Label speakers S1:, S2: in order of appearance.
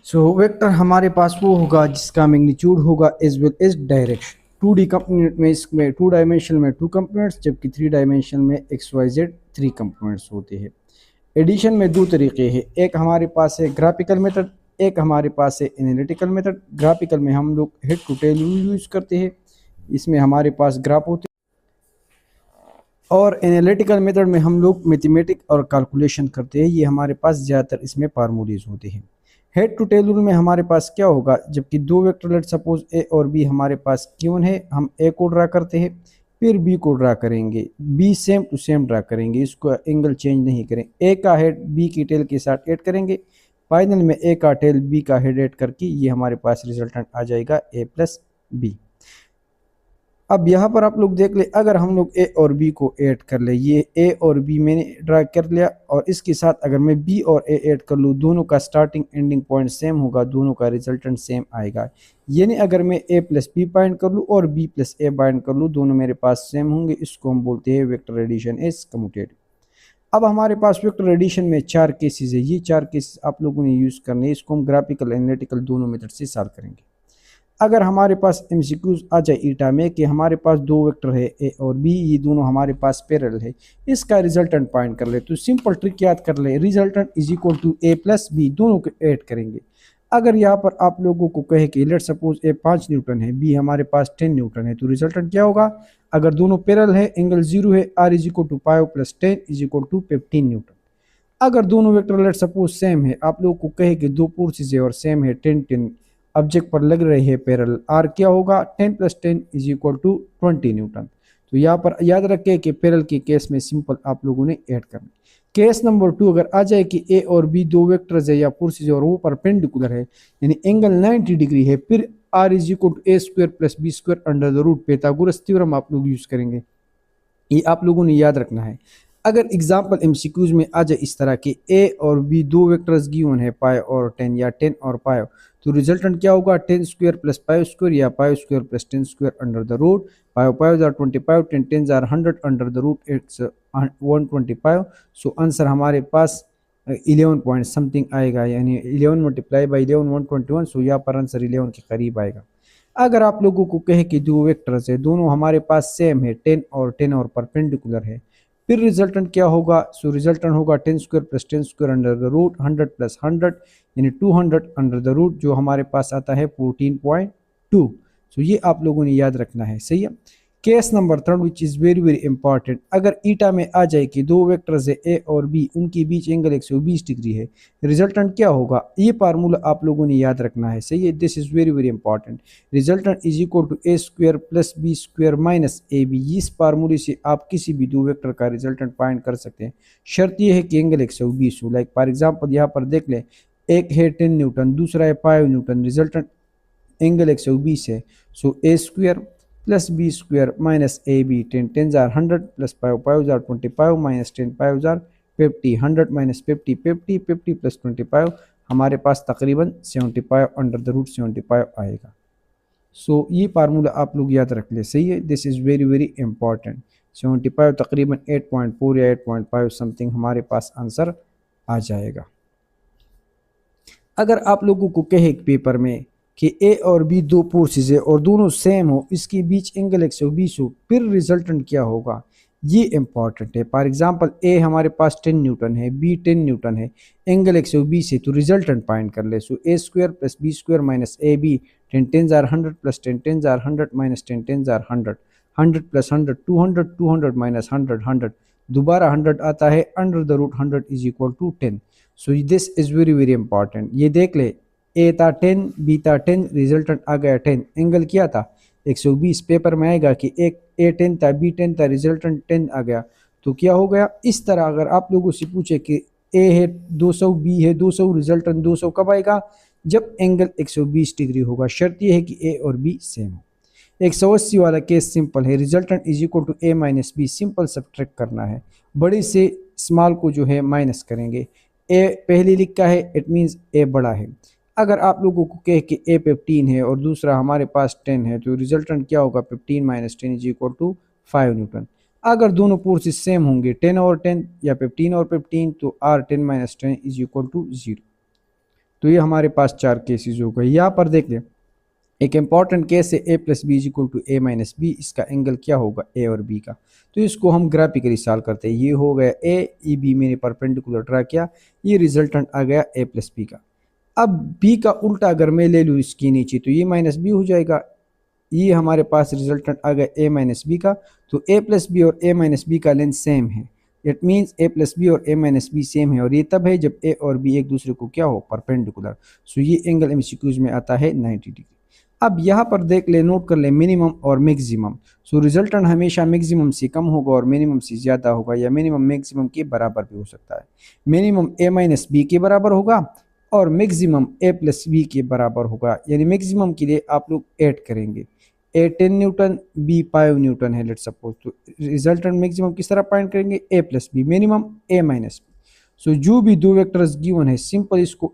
S1: So vector हमारे पास वो होगा जिसका मैग्नीट्यूड होगा as well as direction. 2D component में इसमें 2 डायमेंशन में 2 कंपोनेंट्स, जबकि 3 डायमेंशन में XYZ 3 कंपोनेंट्स होते हैं। एडिशन में 2 तरीके हैं, एक हमारे पास है ग्राफिकल मेथड, एक हमारे पास है एनालिटिकल मेथड। ग्राफिकल में हम लोग हेड टू टेल यूज़ करते हैं, इसमें हमारे पास ग्राफ होते हैं, और एनालिटिकल मेथड में हम लोग मैथमेटिक और कैलकुलेशन करते हैं। ये हमारे पास ज़्यादातर इसमें फार्मूलेज होते हैं। हेड टू टेल रूल में हमारे पास क्या होगा, जबकि दो वेक्टर लेट सपोज ए और बी हमारे पास गिवन है, हम ए को ड्रा करते हैं, फिर बी को ड्रा करेंगे, B same to same draw करेंगे, इसको एंगल चेंज नहीं करें। ए का हेड बी की टेल के साथ ऐड करेंगे, फाइनल में ए का टेल बी का हेड ऐड करके ये हमारे पास रिजल्टेंट आ जाएगा ए प्लस बी। अब यहाँ पर आप लोग देख ले, अगर हम लोग ए और बी को ऐड कर ले, ये ए और बी मैंने ड्रा कर लिया, और इसके साथ अगर मैं बी और ए ऐड कर लूँ, दोनों का स्टार्टिंग एंडिंग पॉइंट सेम होगा, दोनों का रिजल्टेंट सेम आएगा। यानी अगर मैं ए प्लस बी बाइंड कर लूँ और बी प्लस ए बाइंड कर लूँ, दोनों मेरे पास सेम होंगे, इसको हम बोलते हैं वेक्टर एडिशन इज कम्यूटेटिव। अब हमारे पास वेक्टर एडिशन में 4 केसेस है, ये 4 केसेस आप लोगों ने यूज़ करने हैं, इसको हम ग्राफिकल एनालिटिकल दोनों मेथड से सॉल्व करेंगे। अगर हमारे पास एमसीक्यूज आ जाए ईटा में कि हमारे पास दो वेक्टर है ए और बी, ये दोनों हमारे पास पैरेलल है, इसका रिजल्टेंट फाइंड कर ले, तो सिंपल ट्रिक याद कर ले, resultant is equal to A plus B, दोनों को ऐड करेंगे। अगर यहाँ पर आप लोगों को कहे कि लेट सपोज ए 5 न्यूटन है, बी हमारे पास 10 न्यूटन है, तो रिजल्टेंट क्या होगा, अगर दोनों पैरेलल है, एंगल 0 है, R is equal to 5 plus 10 is equal to 15 newton. अगर दोनों वेक्टर लेट सपोज सेम है, आप लोगों को कहे कि दो फोर्सेस है और सेम है, 10 ऑब्जेक्ट पर लग रहे हैं पैरेलल, आर क्या होगा, 10 plus 10 is equal to 20 newton. तो यहाँ पर याद रखें कि पैरेलल के केस में सिंपल आप लोगों ने ऐड करना। केस नंबर 2 अगर आ जाए कि ए और बी दो वेक्टर्स है या फोर्सेस और वो परपेंडिकुलर है, यानी एंगल 90 डिग्री है, फिर R is equal to A square plus B square under the root Pythagoras theorem आप लोग यूज करेंगे, ये आप लोगों ने याद रखना है। अगर एग्जाम्पल एमसीक्यूज में आ जाए इस तरह के ए और बी दो वेक्टर्स गिवन है पाई और 10 या 10 और पाई, तो रिजल्टेंट क्या होगा, 10 स्क्वायर प्लस पाई स्क्वायर या five square plus 10 square under the root five five are 25, 10 10 are 100 under the root it's 125। So answer हमारे पास 11 पॉइंट समथिंग आएगा, यानी 11 मल्टीप्लाई बाई 11 121। सो यहाँ पर आंसर 11 के करीब आएगा। अगर आप लोगों को कहे कि दो वेक्टर्स है, दोनों हमारे पास सेम है, 10 और परपेंडिकुलर है, फिर रिजल्टेंट क्या होगा, सो रिजल्टेंट होगा 10 square plus 10 square under the root 100 plus 100 यानी 200 अंडर द रूट, जो हमारे पास आता है 14.2। सो ये आप लोगों ने याद रखना है, सही है। Case number 3 which is very very important, अगर ईटा में आ जाए कि दो वेक्टर्स है ए और बी, उनके बीच एंगल 120 डिग्री है, रिजल्टेंट क्या होगा, ये फार्मूला आप लोगों ने याद रखना है, सही है। This is very very important, resultant is equal to A square plus B square minus A B. इस फार्मूले से आप किसी भी दो वेक्टर का रिजल्टेंट फाइंड कर सकते हैं, शर्त ये है कि एंगल 120 हो। लाइक फॉर एग्जाम्पल यहाँ पर देख लें, एक है 10 न्यूटन, दूसरा है 5 न्यूटन, रिजल्टेंट एंगल 120 है, so A square plus B square minus A B, 10 10 are 100 plus 5 5 are 25 minus 10 5 are 50, 100 minus 50 50 50 plus 25 हमारे पास तकरीबन 75 अंडर द रूट 75 आएगा। सो ये फार्मूला आप लोग याद रख ले, सही है। This is very very important. 75 तकरीबन 8.4 या 8.5 समथिंग हमारे पास आंसर आ जाएगा। अगर आप लोगों को कहे पेपर में कि ए और बी दो फोर्सेस है और दोनों सेम हो, इसके बीच एंगल 120 हो, फिर रिजल्टेंट क्या होगा, ये इंपॉर्टेंट है। फॉर एग्जांपल ए हमारे पास 10 न्यूटन है, बी 10 न्यूटन है, एंगल 120 है, तो रिजल्टेंट फाइंड कर ले। So A square plus B square minus A B, 10 10 are 100 plus 10 10 are 100 minus 10 10 are 100, 100 plus 100 200, 200 minus 100 100, दोबारा 100 आता है, under the root 100 is equal to 10। So this is very very important. ये देख ले, ए था 10 बी था 10, रिजल्टेंट आ गया 10, एंगल क्या था 120। पेपर में आएगा कि एक ए 10 था बी 10 था, रिजल्टेंट 10 आ गया, तो क्या हो गया। इस तरह अगर आप लोगों से पूछे कि ए है 200 बी है 200, रिजल्टेंट 200 कब आएगा, जब एंगल 120 डिग्री होगा। शर्त यह है कि ए और बी सेम हो। 180 वाला केस सिंपल है, resultant is equal to A minus B, simple subtract करना है, बड़े से स्मॉल को जो है माइनस करेंगे। ए पहले लिखा है, इट मीन्स ए बड़ा है। अगर आप लोगों को कहे कि ए 15 है और दूसरा हमारे पास 10 है, तो रिजल्टेंट क्या होगा, 15 minus 10 is equal to 5 newton. अगर दोनों फोर्सेस सेम होंगे, 10 और 10 या 15 और 15, तो R 10 minus 10 is equal to 0। तो ये हमारे पास 4 केसेस हो गए। यहाँ पर देख लें, एक इंपॉर्टेंट केस है a plus B is equal to A minus B. इसका एंगल क्या होगा, ए और बी का। तो इसको हम ग्राफिकली सॉल्व करते हैं। ये हो गया ए, ई बी मैंने परपेंडिकुलर ड्रा किया, ये रिजल्टेंट आ गया ए प्लस बी का। अब बी का उल्टा अगर मैं ले लूँ इसके नीचे, तो ये माइनस बी हो जाएगा। ये हमारे पास रिजल्टेंट आ गया ए माइनस बी का। तो ए प्लस बी और ए माइनस बी का लेंथ सेम है। It means A plus B और ए माइनस बी सेम है, और ये तब है जब ए और बी एक दूसरे को क्या हो, परपेंडिकुलर। सो ये एंगल एमसीक्यूज में आता है 90 डिग्री। अब यहाँ पर देख ले, नोट कर ले मिनिमम और मैक्सिमम। सो रिजल्टेंट हमेशा मैक्सिमम से कम होगा और मिनिमम से ज़्यादा होगा, या मिनिमम मैक्सिमम के बराबर भी हो सकता है। मिनिमम ए माइनस बी के बराबर होगा और मैक्सिमम ए प्लस बी के बराबर होगा। यानी मैक्सिमम के लिए आप लोग ऐड करेंगे, ए 10 न्यूटन, बी 5 न्यूटन है लेट सपोज। तो रिजल्टेंट मैक्सिमम किस तरह फाइंड करेंगे, ए प्लस बी, मिनिमम ए माइनस बी। सो जो भी दो वेक्टर्स गिवन है, सिंपल इसको